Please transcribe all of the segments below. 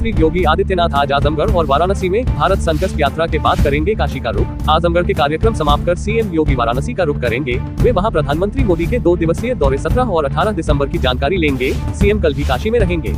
मुख्यमंत्री योगी आदित्यनाथ आज आजमगढ़ और वाराणसी में भारत संकल्प यात्रा के बाद करेंगे काशी का रुख। आजमगढ़ के कार्यक्रम समाप्त कर सीएम योगी वाराणसी का रुख करेंगे। वे वहां प्रधानमंत्री मोदी के 2 दिवसीय दौरे 17 और 18 दिसंबर की जानकारी लेंगे। सीएम कल भी काशी में रहेंगे।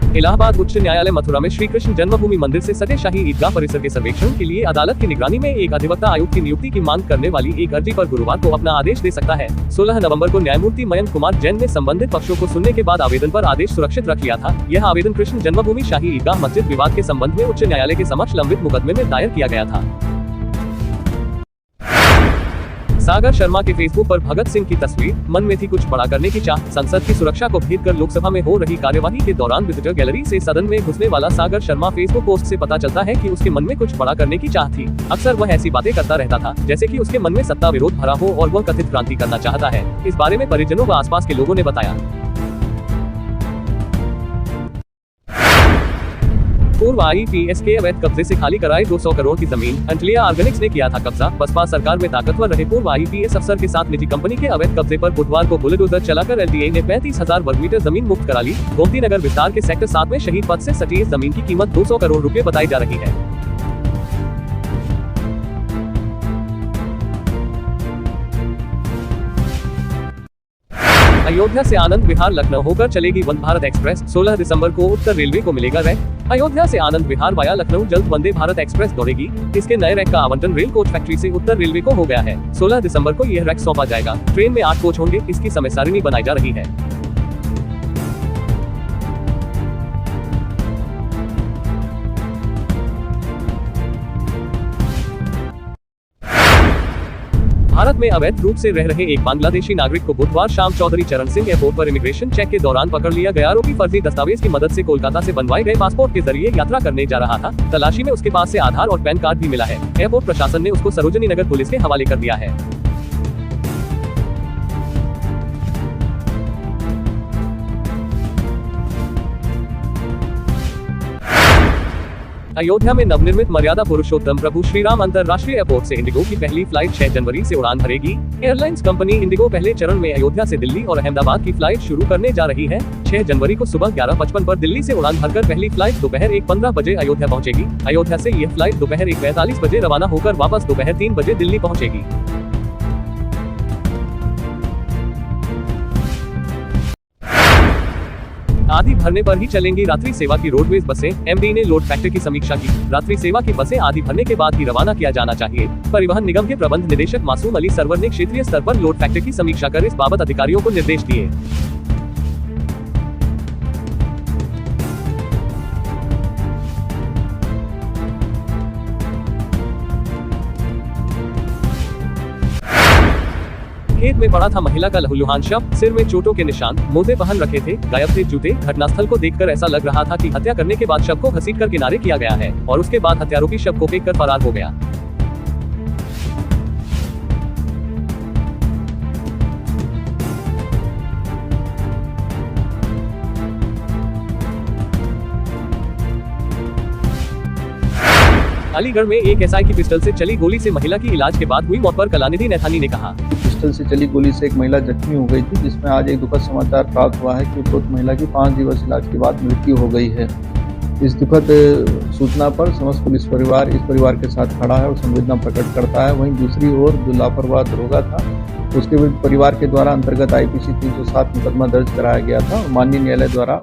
इलाहाबाद उच्च न्यायालय मथुरा में श्री कृष्ण जन्मभूमि मंदिर से सटे शाही ईदगाह परिसर के सर्वेक्षण के लिए अदालत की निगरानी में एक अधिवक्ता आयुक्त की नियुक्ति की मांग करने वाली एक अर्जी पर गुरुवार को अपना आदेश दे सकता है। 16 नवंबर को न्यायमूर्ति मयंक कुमार जैन ने संबंधित पक्षों को सुनने के बाद आवेदन पर आदेश सुरक्षित रख लिया था। यह आवेदन कृष्ण जन्मभूमि शाही ईदगाह मस्जिद विवाद के संबंध में उच्च न्यायालय के समक्ष लंबित मुकदमे में दायर किया गया था। सागर शर्मा के फेसबुक पर भगत सिंह की तस्वीर, मन में थी कुछ बड़ा करने की चाह। संसद की सुरक्षा को भेद कर लोकसभा में हो रही कार्यवाही के दौरान विजिटर गैलरी से सदन में घुसने वाला सागर शर्मा फेसबुक पोस्ट से पता चलता है कि उसके मन में कुछ बड़ा करने की चाह थी। अक्सर वह ऐसी बातें करता रहता था जैसे कि उसके मन में सत्ता विरोध भरा हो और वह कथित क्रांति करना चाहता है। इस बारे में परिजनों व आसपास के लोगों ने बताया। पूर्व आईपीएस के अवैध कब्जे से खाली कराए 200 करोड़ की जमीन, अंटलिया ऑर्गेनिक्स ने किया था कब्जा। बसपा सरकार में ताकतवर रहे पूर्व आईपीएस अफसर के साथ निजी कंपनी के अवैध कब्जे पर बुधवार को बुलडोजर चलाकर एलडीए ने 35,000 वर्ग मीटर जमीन मुक्त करा ली। गोमती नगर विस्तार के सेक्टर 7 में शहीद पथ से सटी इस जमीन की कीमत 200 करोड़ रुपए बताई जा रही है। अयोध्या से आनंद विहार लखनऊ होकर चलेगी वंदे भारत एक्सप्रेस। 16 दिसंबर को उत्तर रेलवे को मिलेगा रैक। अयोध्या से आनंद विहार वाया लखनऊ जल्द वंदे भारत एक्सप्रेस दौड़ेगी। इसके नए रैक का आवंटन रेल कोच फैक्ट्री से उत्तर रेलवे को हो गया है। 16 दिसंबर को यह रैक सौंपा जाएगा। ट्रेन में 8 कोच होंगे। इसकी समय सारिणी बनाई जा रही है। भारत में अवैध रूप से रह रहे एक बांग्लादेशी नागरिक को बुधवार शाम चौधरी चरण सिंह एयरपोर्ट पर इमिग्रेशन चेक के दौरान पकड़ लिया गया। आरोपी फर्जी दस्तावेज की मदद से कोलकाता से बनवाए गए पासपोर्ट के जरिए यात्रा करने जा रहा था। तलाशी में उसके पास से आधार और पैन कार्ड भी मिला है। एयरपोर्ट प्रशासन ने उसको सरोजनी नगर पुलिस के हवाले कर दिया है। अयोध्या में नवनिर्मित मर्यादा पुरुषोत्तम प्रभु श्री राम अंतरराष्ट्रीय एयरपोर्ट से इंडिगो की पहली फ्लाइट 6 जनवरी से उड़ान भरेगी। एयरलाइंस कंपनी इंडिगो पहले चरण में अयोध्या से दिल्ली और अहमदाबाद की फ्लाइट शुरू करने जा रही है। 6 जनवरी को सुबह 11:55 पर दिल्ली से उड़ान भरकर पहली फ्लाइट दोपहर 1:15 बजे अयोध्या पहुंचेगी। अयोध्या से यह फ्लाइट दोपहर 1:45 बजे रवाना होकर वापस दोपहर 3 बजे दिल्ली पहुंचेगी। आधी भरने पर ही चलेंगी रात्रि सेवा की रोडवेज बसें। एमडी ने लोड फैक्टर की समीक्षा की। रात्रि सेवा की बसें आधी भरने के बाद ही रवाना किया जाना चाहिए। परिवहन निगम के प्रबंध निदेशक मासूम अली सरवर ने क्षेत्रीय स्तर पर लोड फैक्टर की समीक्षा कर इस बाबत अधिकारियों को निर्देश दिए। खेत में पड़ा था महिला का लहूलुहान शव, सिर में चोटों के निशान, मोजे पहन रखे थे, गायब थे जूते। घटनास्थल को देखकर ऐसा लग रहा था कि हत्या करने के बाद शव को घसीटकर किनारे किया गया है और उसके बाद हत्यारोपी शव को फेंककर फरार हो गया। अलीगढ़ में एक एसआई की पिस्टल से चली गोली से महिला की इलाज के बाद हुई मौत पर कलानिधि नैथानी ने कहा। पिस्टल से चली गोली से एक महिला जख्मी हो गई थी, जिसमें आज एक दुखद समाचार प्राप्त हुआ है कि उपरोक्त महिला की 5 दिवस इलाज के बाद मृत्यु हो गई है। इस दुखद सूचना पर समस्त पुलिस परिवार इस परिवार के साथ खड़ा है और संवेदना प्रकट करता है। वहीं दूसरी ओर जो लापरवाह दरोगा था, उसके विरुद्ध परिवार के द्वारा अंतर्गत आईपीसी 307 मुकदमा दर्ज कराया गया था और माननीय न्यायालय द्वारा